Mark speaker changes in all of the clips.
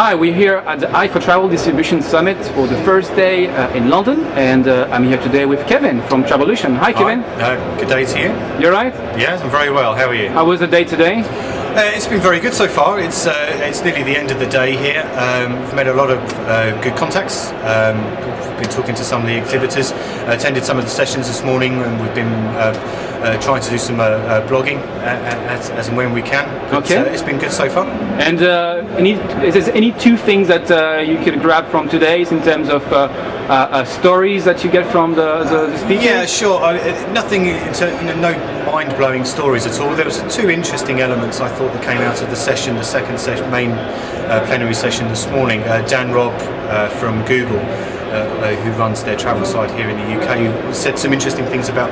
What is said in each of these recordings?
Speaker 1: Hi, we're here at the I for Travel Distribution Summit for the first day in London, and I'm here today with Kevin from Travolution. Hi, Kevin.
Speaker 2: Good day to you.
Speaker 1: You're right?
Speaker 2: Yes, I'm very well. How are you?
Speaker 1: How was the day today?
Speaker 2: It's been very good so far. It's nearly the end of the day here. We've made a lot of good contacts. We've been talking to some of the exhibitors, attended some of the sessions this morning, and we've been trying to do some blogging as and when we can. But,
Speaker 1: okay.
Speaker 2: It's been good so far.
Speaker 1: And is there any two things that you could grab from today in terms of stories that you get from the speakers?
Speaker 2: Yeah, sure. Nothing, no mind-blowing stories at all. There was two interesting elements I thought that came out of the session, the second session, main plenary session this morning. Dan Robb from Google, who runs their travel site here in the UK, said some interesting things about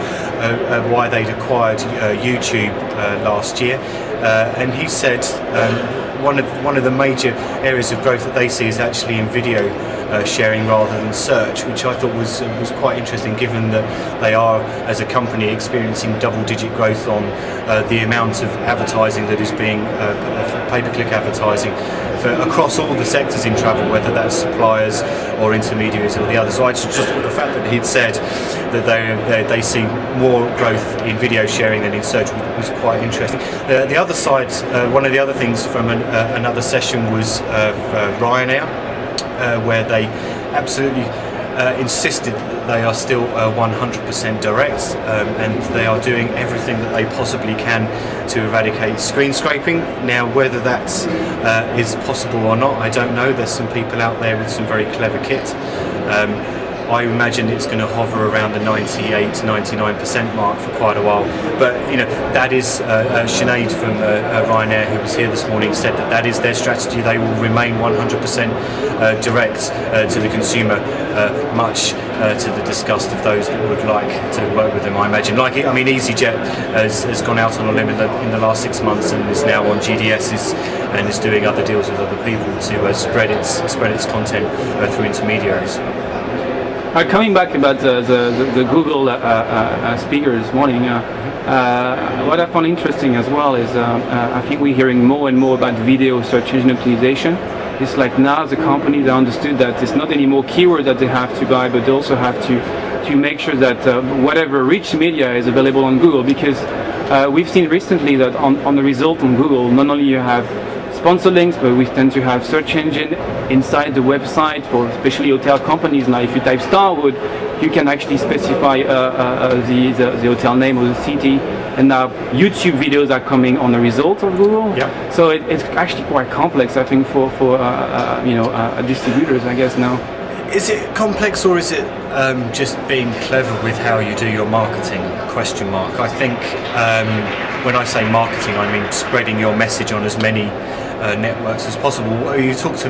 Speaker 2: why they'd acquired YouTube last year, and he said one of the major areas of growth that they see is actually in video sharing rather than search, which I thought was quite interesting, given that they are, as a company, experiencing double-digit growth on the amount of advertising that is being pay-per-click advertising across all the sectors in travel, whether that's suppliers or intermediaries or the others. So I just thought the fact that he'd said that they see more growth in video sharing than in search was quite interesting. The other side, one of the other things from another session was Ryanair, where they absolutely insisted that they are still 100% direct, and they are doing everything that they possibly can to eradicate screen scraping. Now, whether that is possible or not, I don't know. There's some people out there with some very clever kit. I imagine it's going to hover around the 98-99% mark for quite a while. But that is Sinead from Ryanair, who was here this morning, said that is their strategy. They will remain 100% direct to the consumer, much to the disgust of those that would like to work with them, I imagine. EasyJet has gone out on a limb in the last 6 months and is now on GDSs and is doing other deals with other people to spread its content through intermediaries.
Speaker 1: Coming back about the Google speaker this morning, what I found interesting as well is I think we're hearing more and more about video search engine optimization. It's like now the companies have understood that it's not anymore keyword that they have to buy, but they also have to make sure that whatever rich media is available on Google, because we've seen recently that on the result on Google, not only you have sponsor links, but we tend to have search engine inside the website for especially hotel companies. Now, if you type Starwood, you can actually specify the hotel name or the city, and now YouTube videos are coming on the result of Google.
Speaker 2: Yeah.
Speaker 1: So it's actually quite complex, I think, for distributors, I guess now.
Speaker 2: Is it complex, or is it just being clever with how you do your marketing? Question mark. I think when I say marketing, I mean spreading your message on as many networks as possible. You talk to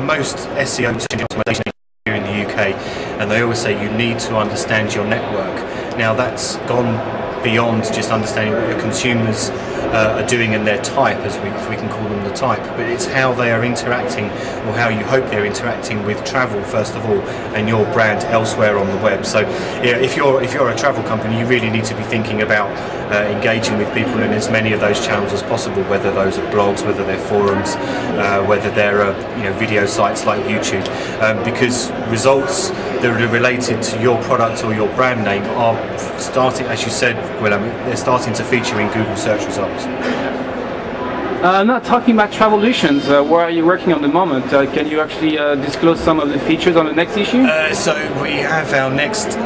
Speaker 2: most SEO optimization here in the UK, and they always say you need to understand your network. Now, that's gone beyond just understanding what your consumers are doing in their type, as we can call them the type, but it's how they are interacting, or how you hope they're interacting with travel first of all, and your brand elsewhere on the web. So yeah, if you're a travel company, you really need to be thinking about engaging with people in as many of those channels as possible, whether those are blogs, whether they're forums, whether they're video sites like YouTube, because results that are related to your product or your brand name are starting, as you said, Willem, they're starting to feature in Google search results.
Speaker 1: Now, talking about Travolutions, where are you working on the moment? Can you actually disclose some of the features on the next issue?
Speaker 2: So we have our next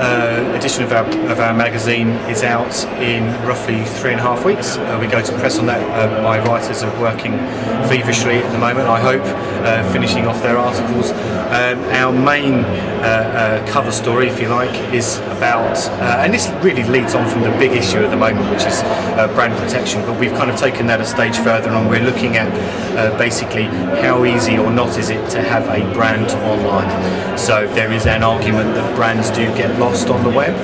Speaker 2: edition of our magazine is out in roughly 3.5 weeks. We go to press on that. My writers are working feverishly at the moment, I hope, finishing off their articles. Our main cover story, if you like, is about, and this really leads on from the big issue at the moment, which is brand protection, but we've kind of taken that a stage further, and we're looking at basically how easy or not is it to have a brand online. So there is an argument that brands do get lost on the web.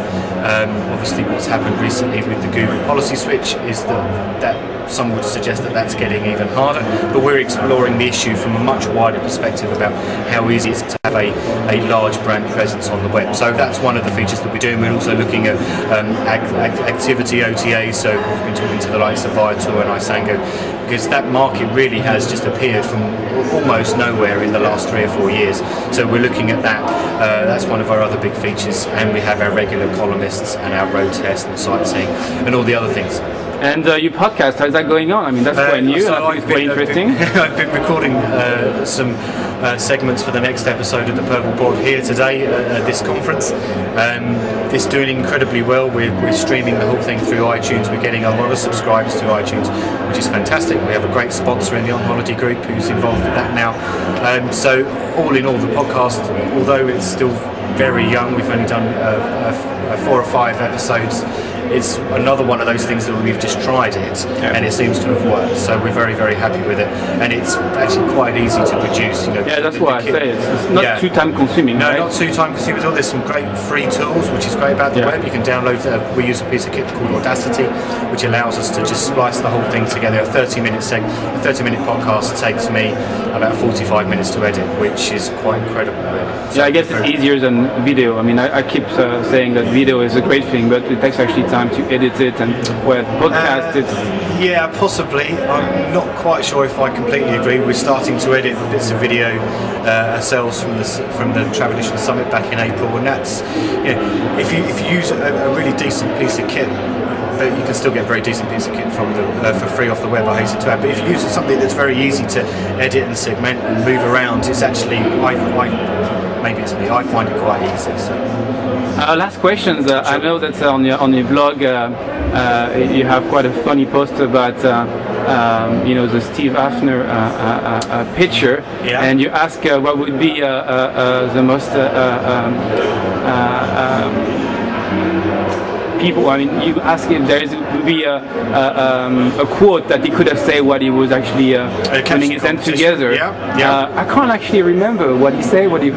Speaker 2: Obviously what's happened recently with the Google policy switch is that some would suggest that that's getting even harder, but we're exploring the issue from a much wider perspective about how easy it is to have a large brand presence on the web. So that's one of the features that we're doing. We're also looking at activity OTA, so we've been talking to the likes of Viator and Isango, because that market really has just appeared from almost nowhere in the last 3 or 4 years. So we're looking at that. That's one of our other big features, and we have our regular columnists and our road test and sightseeing and all the other things.
Speaker 1: And your podcast, how's that going on? I mean, that's quite new,
Speaker 2: so
Speaker 1: and I think it's quite interesting.
Speaker 2: I've been recording some segments for the next episode of the Purple Pod here today at this conference. It's doing incredibly well. We're streaming the whole thing through iTunes. We're getting a lot of subscribers to iTunes, which is fantastic. We have a great sponsor in the On Holiday Group who's involved with that now. So all in all, the podcast, although it's still very young, we've only done 4 or 5 episodes. It's another one of those things that we've just tried it, and it seems to have worked. So we're very, very happy with it, and it's actually quite easy to produce. You know,
Speaker 1: yeah, that's why I say it's not too time consuming.
Speaker 2: No,
Speaker 1: right?
Speaker 2: not too time consuming at all. There's some great free tools, which is great about the web. You can download. We use a piece of kit called Audacity, which allows us to just splice the whole thing together. A 30-minute podcast takes me about 45 minutes to edit, which is quite incredible. Really. So
Speaker 1: yeah, I guess it's easier than video. I mean, I keep saying that video is a great thing, but it takes actually time to edit it, and where podcast it's...
Speaker 2: Yeah, possibly. I'm not quite sure if I completely agree. We're starting to edit bits of video ourselves from the Travolution Summit back in April, and that's, you know, if you use a really decent piece of kit, you can still get a very decent piece of kit from for free off the web, I hasten to add. But if you use something that's very easy to edit and segment and move around, it's actually, maybe it's me, I find it quite easy. So.
Speaker 1: Last questions. Sure. I know that on your blog you have quite a funny post about you know, the Steve Hafner picture, and you ask what would be the most people. I mean, you ask him there would be a quote that he could have said what he was actually putting his hand together. I can't actually remember what he said when he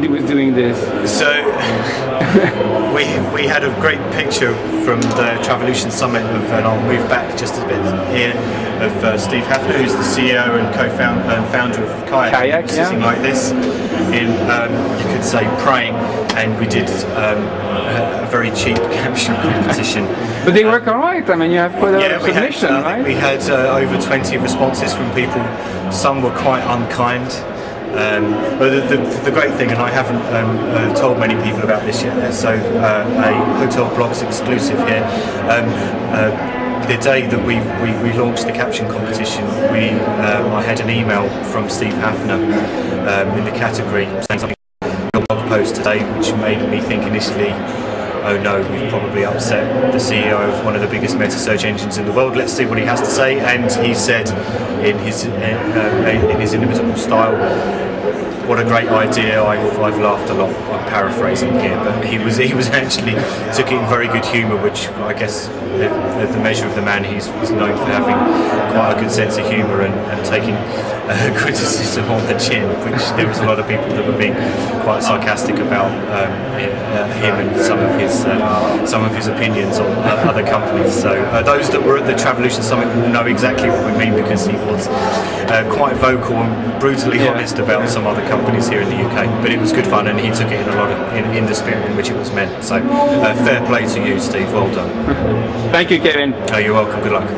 Speaker 1: was doing this. So
Speaker 2: we had a great picture from the Travolution Summit and I'll move back just a bit here, of Steve Hafner, who's the CEO and co-founder and founder of Kayak, sitting like this in, you could say, praying, and we did a very cheap caption competition.
Speaker 1: But they work alright. I mean, you have quite a lot of submission, right?
Speaker 2: We had over 20 responses from people. Some were quite unkind. But the great thing, and I haven't told many people about this yet, so a Hotel Blogs exclusive here. The day that we launched the caption competition, I had an email from Steve Hafner in the category saying something in your blog post today, which made me think initially, oh no, we've probably upset the CEO of one of the biggest meta search engines in the world. Let's see what he has to say. And he said, in his inimitable style, what a great idea! I've laughed a lot. I'm paraphrasing here, but he was actually took it in very good humour, which I guess the measure of the man. He's known for having quite a good sense of humour and taking criticism on the chin, which there was a lot of people that were being quite sarcastic about him and some of his opinions on other companies. So those that were at the Travolution Summit will know exactly what we mean, because he was quite vocal and brutally honest about some other companies here in the UK. But it was good fun, and he took it in the spirit in which it was meant. So fair play to you, Steve. Well done.
Speaker 1: Thank you, Kevin.
Speaker 2: Oh, you're welcome. Good luck.